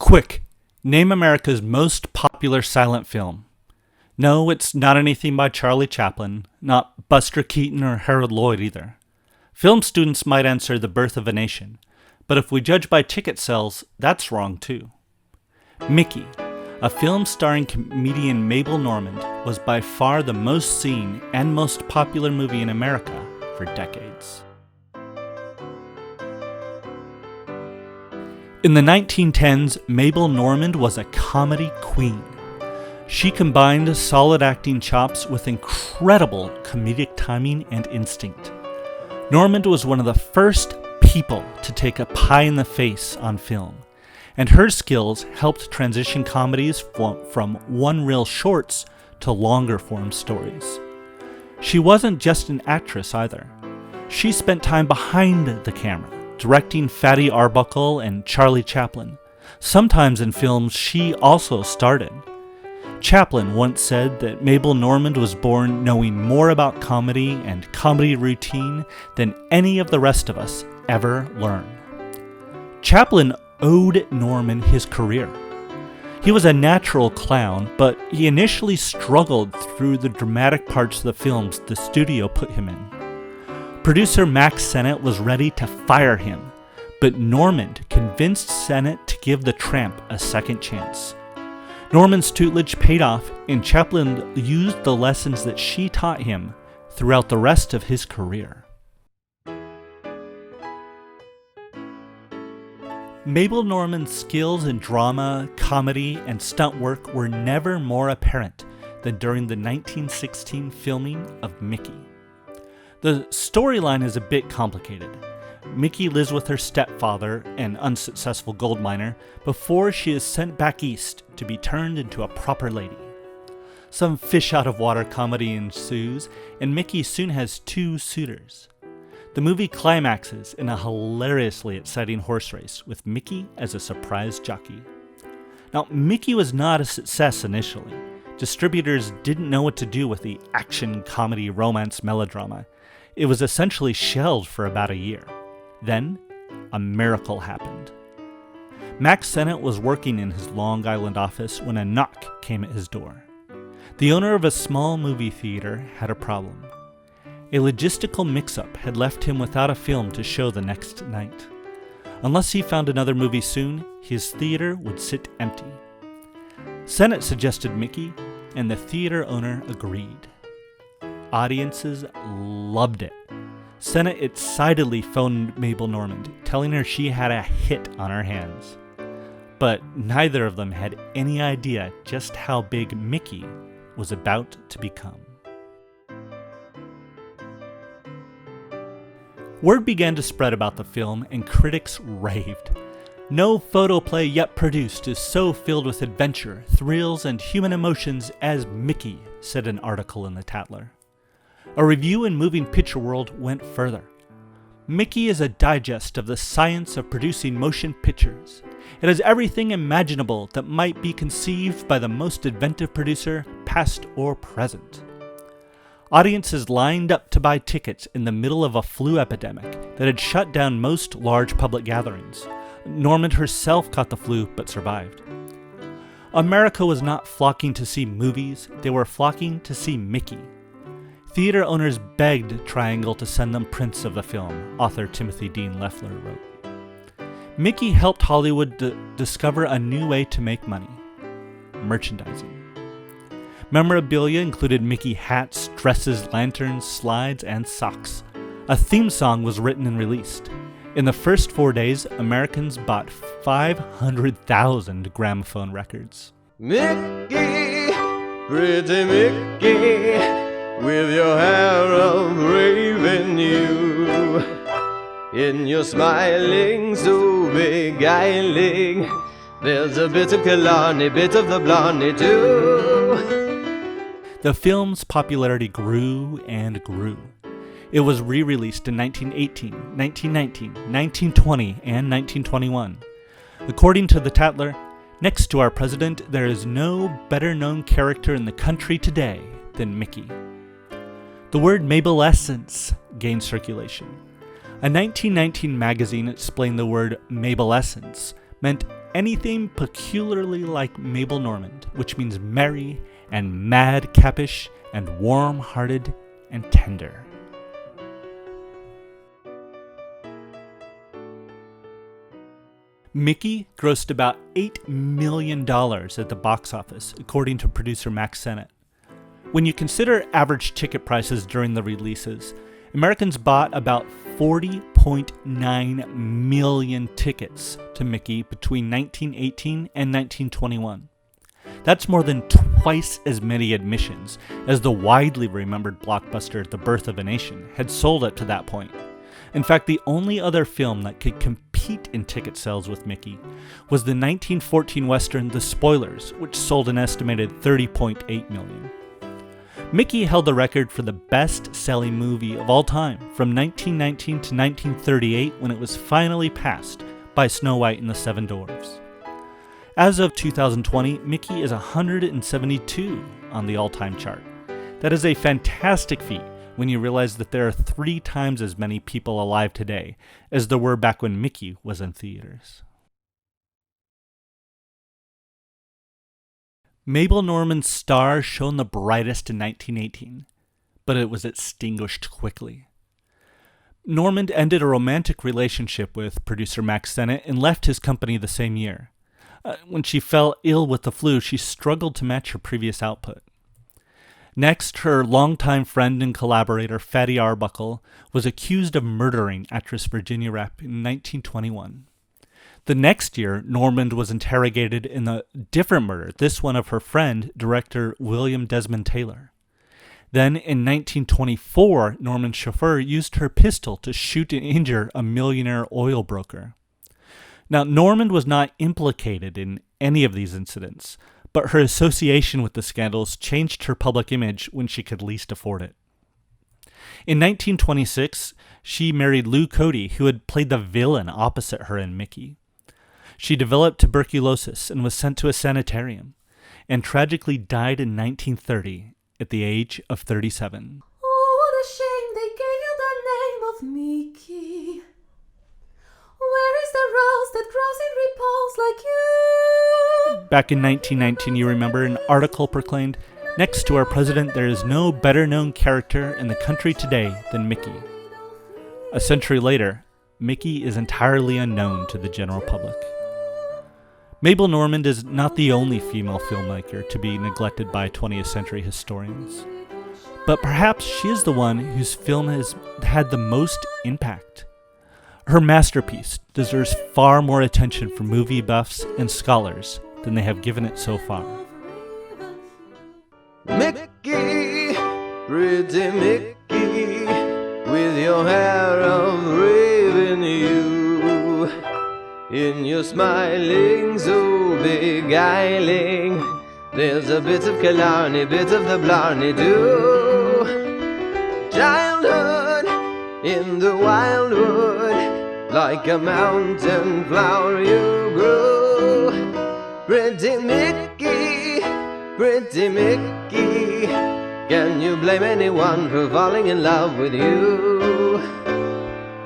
Quick, name America's most popular silent film. No, it's not anything by Charlie Chaplin, not Buster Keaton or Harold Lloyd either. Film students might answer The Birth of a Nation, but if we judge by ticket sales, that's wrong too. Mickey, a film starring comedian Mabel Normand, was by far the most seen and most popular movie in America for decades. In the 1910s, Mabel Normand was a comedy queen. She combined solid acting chops with incredible comedic timing and instinct. Normand was one of the first people to take a pie in the face on film, and her skills helped transition comedies from one-reel shorts to longer-form stories. She wasn't just an actress either. She spent time behind the camera, directing Fatty Arbuckle and Charlie Chaplin. Sometimes in films she also starred in. Chaplin once said that Mabel Normand was born knowing more about comedy and comedy routine than any of the rest of us ever learn. Chaplin owed Normand his career. He was a natural clown, but he initially struggled through the dramatic parts of the films the studio put him in. Producer Max Sennett was ready to fire him, but Normand convinced Sennett to give the tramp a second chance. Normand's tutelage paid off, and Chaplin used the lessons that she taught him throughout the rest of his career. Mabel Normand's skills in drama, comedy, and stunt work were never more apparent than during the 1916 filming of Mickey. The storyline is a bit complicated. Mickey lives with her stepfather, an unsuccessful gold miner, before she is sent back east to be turned into a proper lady. Some fish-out-of-water comedy ensues, and Mickey soon has two suitors. The movie climaxes in a hilariously exciting horse race with Mickey as a surprise jockey. Now, Mickey was not a success initially. Distributors didn't know what to do with the action, comedy, romance melodrama. It was essentially shelved for about a year. Then, a miracle happened. Max Sennett was working in his Long Island office when a knock came at his door. The owner of a small movie theater had a problem. A logistical mix-up had left him without a film to show the next night. Unless he found another movie soon, his theater would sit empty. Sennett suggested Mickey, and the theater owner agreed. Audiences loved it. Sennett excitedly phoned Mabel Normand, telling her she had a hit on her hands. But neither of them had any idea just how big Mickey was about to become. Word began to spread about the film, and critics raved. No photoplay yet produced is so filled with adventure, thrills, and human emotions as Mickey, said an article in the Tattler. A review in Moving Picture World went further. Mickey is a digest of the science of producing motion pictures. It has everything imaginable that might be conceived by the most inventive producer, past or present. Audiences lined up to buy tickets in the middle of a flu epidemic that had shut down most large public gatherings. Normand herself caught the flu but survived. America was not flocking to see movies, they were flocking to see Mickey. Theater owners begged Triangle to send them prints of the film, author Timothy Dean Leffler wrote. Mickey helped Hollywood discover a new way to make money: merchandising. Memorabilia included Mickey hats, dresses, lanterns, slides, and socks. A theme song was written and released. In the first 4 days, Americans bought 500,000 gramophone records. Mickey, pretty Mickey, with your hair of raven hue, in your smiling so beguiling, there's a bit of Killarney, bit of the Blarney too. The film's popularity grew and grew. It was re-released in 1918, 1919, 1920, and 1921. According to the Tattler, next to our president, there is no better-known character in the country today than Mickey. The word Mabelescence gained circulation. A 1919 magazine explained the word Mabelescence meant anything peculiarly like Mabel Normand, which means merry and madcapish and warm-hearted and tender. Mickey grossed about $8 million at the box office, according to producer Max Sennett. When you consider average ticket prices during the releases, Americans bought about 40.9 million tickets to Mickey between 1918 and 1921. That's more than twice as many admissions as the widely remembered blockbuster The Birth of a Nation had sold up to that point. In fact, the only other film that could compete in ticket sales with Mickey was the 1914 Western The Spoilers, which sold an estimated 30.8 million. Mickey held the record for the best-selling movie of all time from 1919 to 1938 when it was finally passed by Snow White and the Seven Dwarfs. As of 2020, Mickey is 172 on the all-time chart. That is a fantastic feat when you realize that there are 3 times as many people alive today as there were back when Mickey was in theaters. Mabel Normand's star shone the brightest in 1918, but it was extinguished quickly. Normand ended a romantic relationship with producer Max Sennett and left his company the same year. When she fell ill with the flu, she struggled to match her previous output. Next, her longtime friend and collaborator Fatty Arbuckle was accused of murdering actress Virginia Rappe in 1921. The next year, Normand was interrogated in a different murder, this one of her friend, director William Desmond Taylor. Then, in 1924, Normand's chauffeur used her pistol to shoot and injure a millionaire oil broker. Now, Normand was not implicated in any of these incidents, but her association with the scandals changed her public image when she could least afford it. In 1926, she married Lou Cody, who had played the villain opposite her in Mickey. She developed tuberculosis and was sent to a sanitarium, and tragically died in 1930 at the age of 37. Oh, what a shame they gave you the name of Mickey. Where is the rose that grows in repose like you? Back in 1919, you remember, an article proclaimed, "Next to our president, there is no better-known character in the country today than Mickey." A century later, Mickey is entirely unknown to the general public. Mabel Normand is not the only female filmmaker to be neglected by 20th century historians, but perhaps she is the one whose film has had the most impact. Her masterpiece deserves far more attention from movie buffs and scholars than they have given it so far. Mickey, pretty Mickey, with your hair of raven hue, in your smiling so beguiling, there's a bit of Killarney, bit of the Blarney too. Childhood in the wildwood, like a mountain flower you grew. Pretty Mickey, can you blame anyone for falling in love with you?